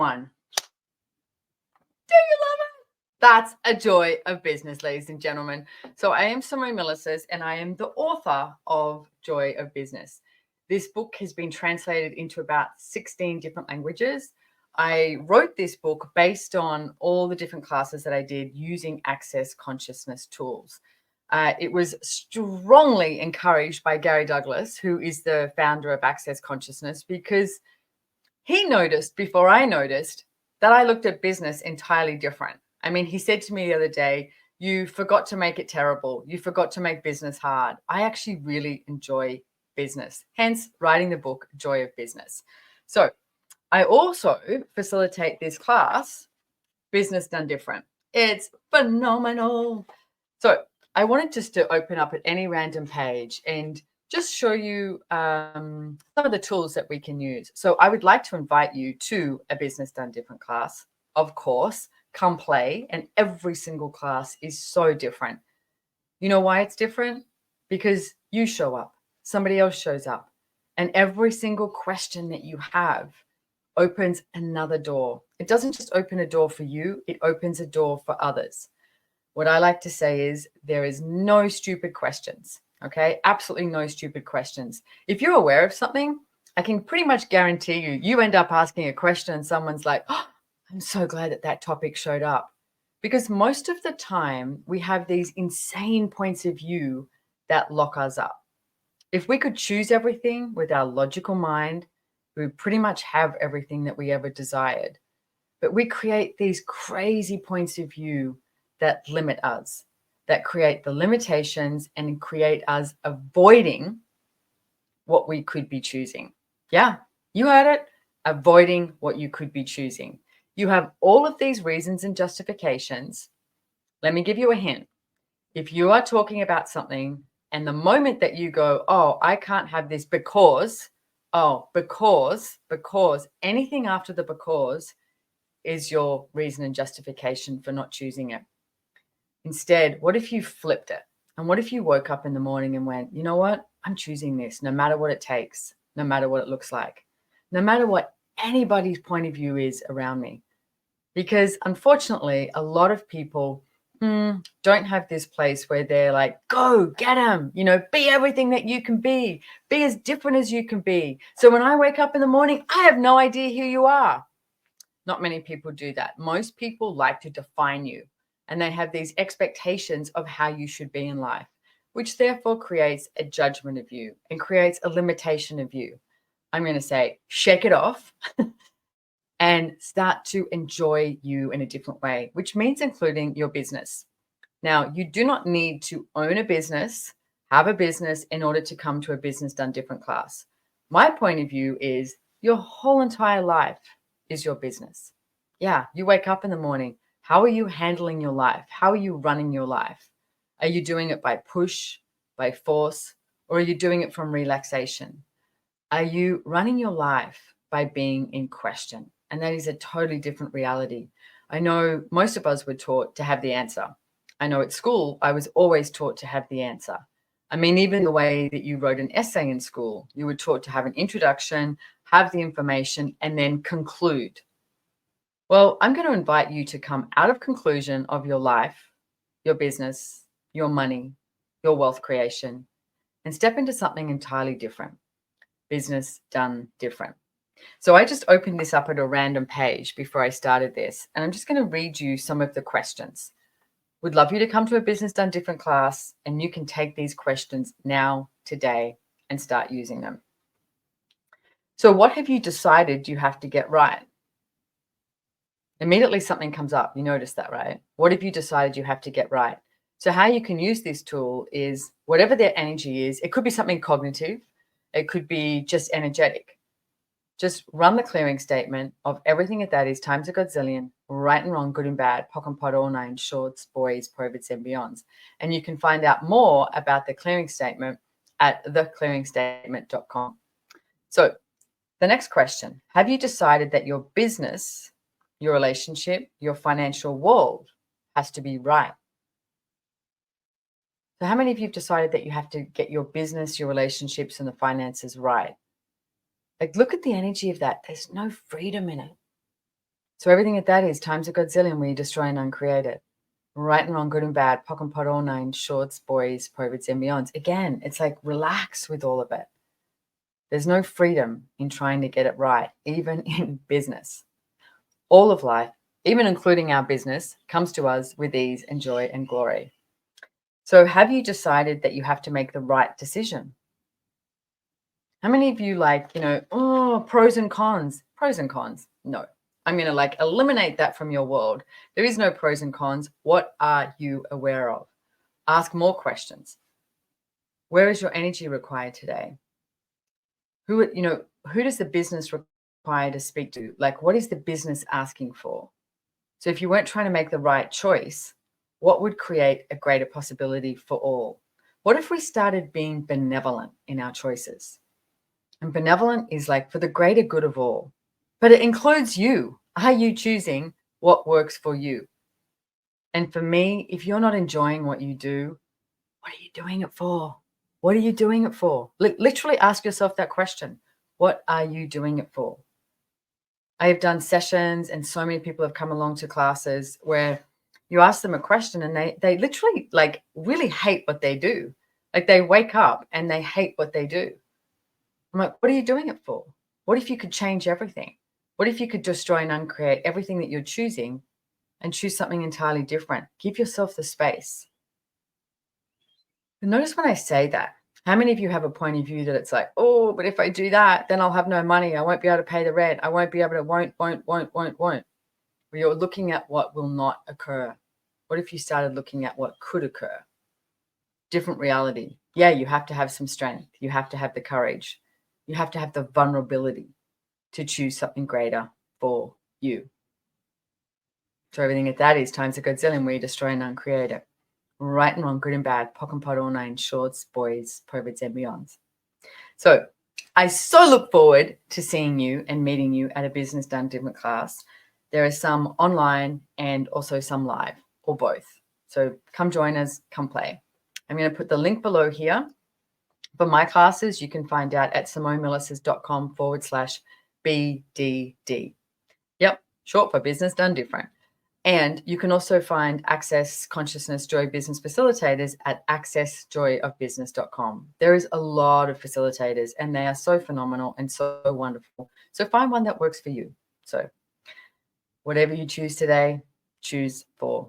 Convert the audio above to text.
One. Do you love it? That's a joy of business, ladies and gentlemen. So I am Simone Milasas, and I am the author of Joy of Business. This book has been translated into about 16 different languages. I wrote this book based on all the different classes that I did using Access Consciousness tools. It was strongly encouraged by Gary Douglas, who is the founder of Access Consciousness, because he noticed before I noticed that I looked at business entirely different. I mean, he said to me the other day, "You forgot to make it terrible. You forgot to make business hard." I actually really enjoy business, hence writing the book, Joy of Business. So I also facilitate this class, Business Done Different. It's phenomenal. So I wanted just to open up at any random page and just show you some of the tools that we can use. So I would like to invite you to a Business Done Different class. Of course, come play, and every single class is so different. You know why it's different? Because you show up, somebody else shows up, and every single question that you have opens another door. It doesn't just open a door for you, it opens a door for others. What I like to say is there is no stupid questions, okay? Absolutely no stupid questions. If you're aware of something, I can pretty much guarantee you end up asking a question and someone's like, "Oh, I'm so glad that that topic showed up." Because most of the time we have these insane points of view that lock us up. If we could choose everything with our logical mind, we would pretty much have everything that we ever desired. But we create these crazy points of view that limit us, that create the limitations and create us avoiding what we could be choosing. Yeah, you heard it. Avoiding what you could be choosing. You have all of these reasons and justifications. Let me give you a hint. If you are talking about something and the moment that you go, "Oh, I can't have this because," because, anything after the because is your reason and justification for not choosing it. Instead, what if you flipped it? And what if you woke up in the morning and went, "You know what? I'm choosing this no matter what it takes, no matter what it looks like, no matter what anybody's point of view is around me." Because unfortunately, a lot of people don't have this place where they're like, "Go get them, be everything that you can be as different as you can be. So when I wake up in the morning, I have no idea who you are." Not many people do that. Most people like to define you, and they have these expectations of how you should be in life, which therefore creates a judgment of you and creates a limitation of you. I'm going to say, shake it off and start to enjoy you in a different way, which means including your business. Now, you do not need to own a business, have a business in order to come to a Business Done Different class. My point of view is your whole entire life is your business. Yeah, you wake up in the morning. How are you handling your life? How are you running your life? Are you doing it by push, by force, or are you doing it from relaxation? Are you running your life by being in question? And that is a totally different reality. I know most of us were taught to have the answer. I know at school, I was always taught to have the answer. I mean, even the way that you wrote an essay in school, you were taught to have an introduction, have the information, and then conclude. Well, I'm going to invite you to come out of conclusion of your life, your business, your money, your wealth creation, and step into something entirely different. Business done different. So I just opened this up at a random page before I started this, and I'm just going to read you some of the questions. Would love you to come to a Business Done Different class, and you can take these questions now, today, and start using them. So what have you decided you have to get right? Immediately something comes up. You notice that, right? What have you decided you have to get right? So how you can use this tool is whatever their energy is. It could be something cognitive. It could be just energetic. Just run the clearing statement of everything that is times a godzillion, right and wrong, good and bad, pock and pot, all nine, shorts, boys, perverts, and beyonds. And you can find out more about the clearing statement at theclearingstatement.com. So the next question, have you decided that your business, your relationship, your financial world has to be right? So how many of you have decided that you have to get your business, your relationships, and the finances right? Like, look at the energy of that. There's no freedom in it. So everything at that is times a godzillion where you destroy and uncreate it. Right and wrong, good and bad, pock and pot, all nine, shorts, boys, provids, and beyonds. Again, it's like relax with all of it. There's no freedom in trying to get it right, even in business. All of life, even including our business, comes to us with ease and joy and glory. So have you decided that you have to make the right decision? How many of you pros and cons? Pros and cons. No. I'm going to eliminate that from your world. There is no pros and cons. What are you aware of? Ask more questions. Where is your energy required today? Who does the business require to speak to? Like, what is the business asking for? So if you weren't trying to make the right choice, what would create a greater possibility for all? What if we started being benevolent in our choices? And benevolent is like for the greater good of all, but it includes you. Are you choosing what works for you? And for me, if you're not enjoying what you do, what are you doing it for? What are you doing it for? Literally ask yourself that question. What are you doing it for? I have done sessions and so many people have come along to classes where you ask them a question and they literally really hate what they do. Like they wake up and they hate what they do. I'm like, what are you doing it for? What if you could change everything? What if you could destroy and uncreate everything that you're choosing and choose something entirely different? Give yourself the space. And notice when I say that, how many of you have a point of view that it's like, oh, but if I do that, then I'll have no money. I won't be able to pay the rent. I won't be able to, won't. Well, you're looking at what will not occur. What if you started looking at what could occur? Different reality. Yeah, you have to have some strength. You have to have the courage. You have to have the vulnerability to choose something greater for you. So everything at that is times a godzillion where you destroy and uncreate it. Right and wrong, good and bad, pock and pot, all nine, shorts, boys, provids, and beyonds. So I so look forward to seeing you and meeting you at a Business Done Different class. There are some online and also some live, or both. So come join us, come play. I'm going to put the link below here. For my classes, you can find out at SimoneMilasas.com/BDD. Yep, short for Business Done Different. And you can also find Access Consciousness Joy Business Facilitators at accessjoyofbusiness.com. There is a lot of facilitators and they are so phenomenal and so wonderful. So find one that works for you. So whatever you choose today, choose for